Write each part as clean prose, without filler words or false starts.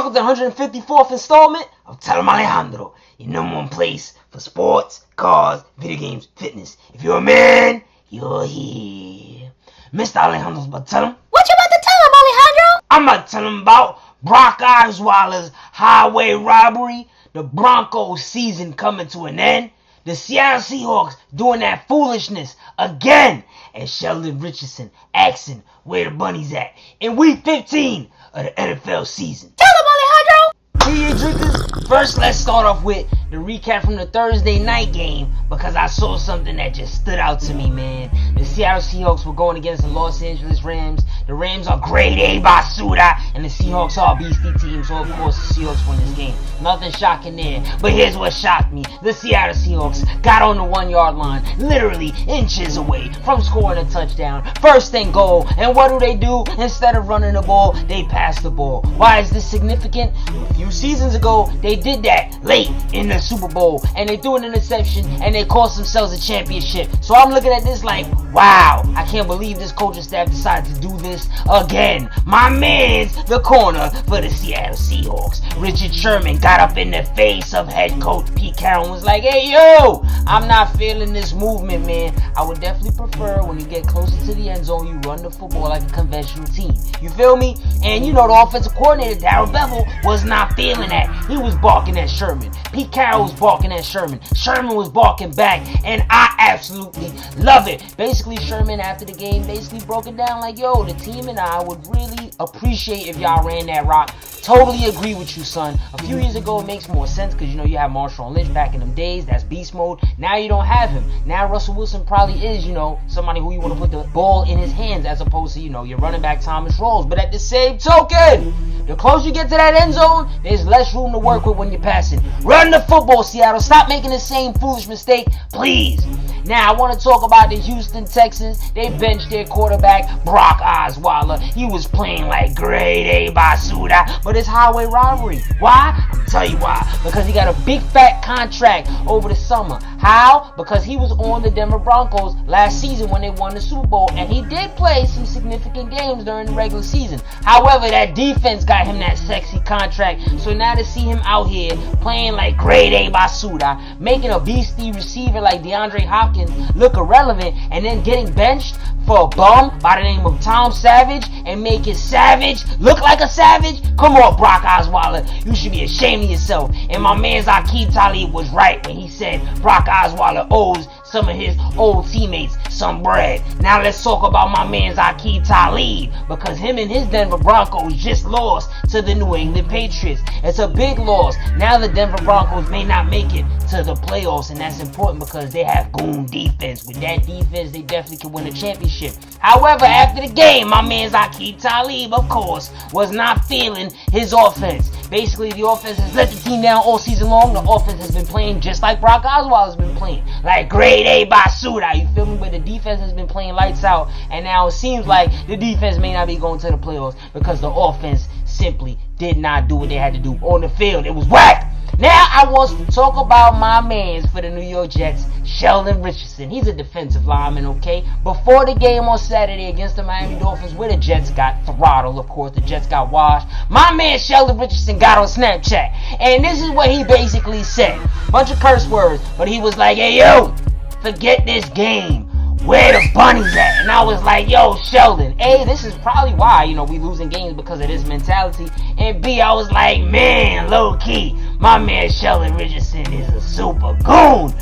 Welcome to the 154th installment of Em Alejandro, your number one place for sports, cars, video games, fitness. If you're a man, you're here. Mr. Alejandro's about to tell him. What you about to tell him, Alejandro? I'm about to tell him about Brock Osweiler's highway robbery, the Broncos season coming to an end, the Seattle Seahawks doing that foolishness again, and Sheldon Richardson asking where the bunny's at in week 15 of the NFL season. Tell him, Alejandro! Tea drinkers, first let's start off with the recap from the Thursday night game because I saw something that just stood out to me, man. The Seattle Seahawks were going against the Los Angeles Rams. The Rams are grade A basura, and the Seahawks are a beastie team, so of course the Seahawks win this game. Nothing shocking there, but here's what shocked me. The Seattle Seahawks got on the 1 yard line, literally inches away from scoring a touchdown. First and goal, and what do? Instead of running the ball, they pass the ball. Why is this significant? A few seasons ago, they did that late in the Super Bowl, and they threw an interception, and they cost themselves a championship. So I'm looking at this like, wow, I can't believe this coaching staff decided to do this again. My man's the corner for the Seattle Seahawks. Richard Sherman got up in the face of head coach Pete Carroll and was like, hey yo, I'm not feeling this movement, man. I would definitely prefer when you get closer to the end zone, you run the football like a conventional team. You feel me? And you know the offensive coordinator, Darrell, Bevell, was not feeling that. He was barking at Sherman. Pete Carroll was barking at Sherman. Sherman was barking back, and I absolutely love it. Basically, Sherman, after the game, basically broke it down like, yo, the team and I would really appreciate if y'all ran that rock. Totally agree with you, son. A few years ago, it makes more sense because, you know, you have Marshawn Lynch back in them days. That's beast mode. Now you don't have him. Now Russell Wilson probably is, you know, somebody who you want to put the ball in his hands as opposed to, you know, your running back Thomas Rawls. But at the same token, the closer you get to that end zone, there's less room to work with when you're passing. Run the football, Seattle. Stop making the same foolish mistake, please. Now, I want to talk about the Houston Texans. They benched their quarterback, Brock Osweiler. He was playing like grade A basura, but it's highway robbery. Why? I'll tell you why. Because he got a big fat contract over the summer. How? Because he was on the Denver Broncos last season when they won the Super Bowl, and he did play some significant games during the regular season. However, that defense got him that sexy contract, so now to see him out here playing like grade A basura, making a beastie receiver like DeAndre Hopkins look irrelevant, and then getting benched for a bum by the name of Tom Savage and making Savage look like a savage? Come on, Brock Osweiler, you should be ashamed of yourself. And my man's Aqib Talib was right when he said Brock Osweiler owes some of his old teammates some bread. Now let's talk about my man's Aqib Talib, because him and his Denver Broncos just lost to the New England Patriots. It's a big loss. Now the Denver Broncos may not make it to the playoffs, and that's important because they have goon defense. With that defense, they definitely can win a championship. However, after the game, my man's Aqib Talib, of course, was not feeling his offense. Basically, the offense has let the team down all season long. The offense has been playing just like Brock Osweiler's been playing, like grade A basura, you feel me? But the defense has been playing lights out, and now it seems like the defense may not be going to the playoffs because the offense simply did not do what they had to do on the field. It was whack. Now I want to talk about my mans for the New York Jets, Sheldon Richardson. He's a defensive lineman, okay? Before the game on Saturday against the Miami Dolphins, where the Jets got throttled, of course, the Jets got washed, my man Sheldon Richardson got on Snapchat, and this is what he basically said. Bunch of curse words, but he was like, hey, yo, forget this game. Where the bunny's at? And I was like, yo, Sheldon, A, this is probably why, you know, we losing games because of this mentality. And B, I was like, man, low key, my man Sheldon Richardson is a super goon.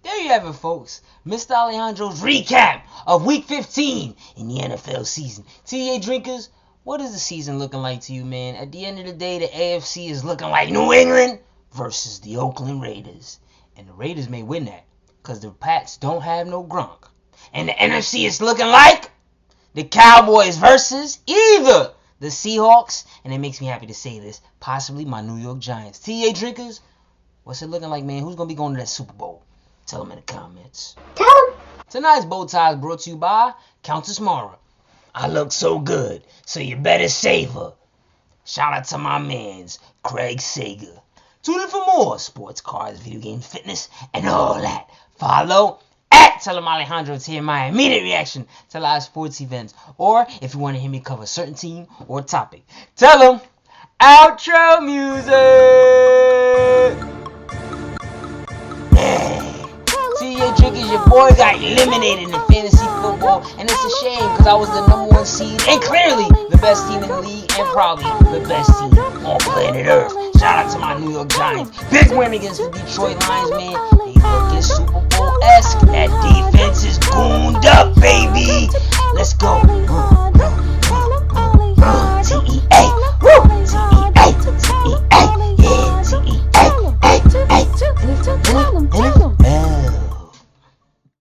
There you have it, folks. Mr. Alejandro's recap of week 15 in the NFL season. TA drinkers, what is the season looking like to you, man? At the end of the day, the AFC is looking like New England versus the Oakland Raiders. And the Raiders may win that, because the Pats don't have no Gronk. And the NFC is looking like the Cowboys versus either the Seahawks, and it makes me happy to say this, possibly my New York Giants. TA drinkers, what's it looking like, man? Who's going to be going to that Super Bowl? Tell them in the comments. Tell them. Tonight's bow tie is brought to you by Countess Mara. I look so good, so you better save her. Shout out to my mans, Craig Sager. Tune in for more sports, cars, video games, fitness, and all that. Follow at Em Alejandro to hear my immediate reaction to live sports events, or if you want to hear me cover a certain team or topic. Tell them, outro music! See, your trick is your boy got eliminated in fantasy football, and it's a shame because I was the #1 seed and clearly the best team in the league and probably the best team on planet Earth. Shout out to my New York Giants. Big win against the Detroit Lions, man. They looking Super Bowl-esque. That defense is gooned up, baby. Let's go.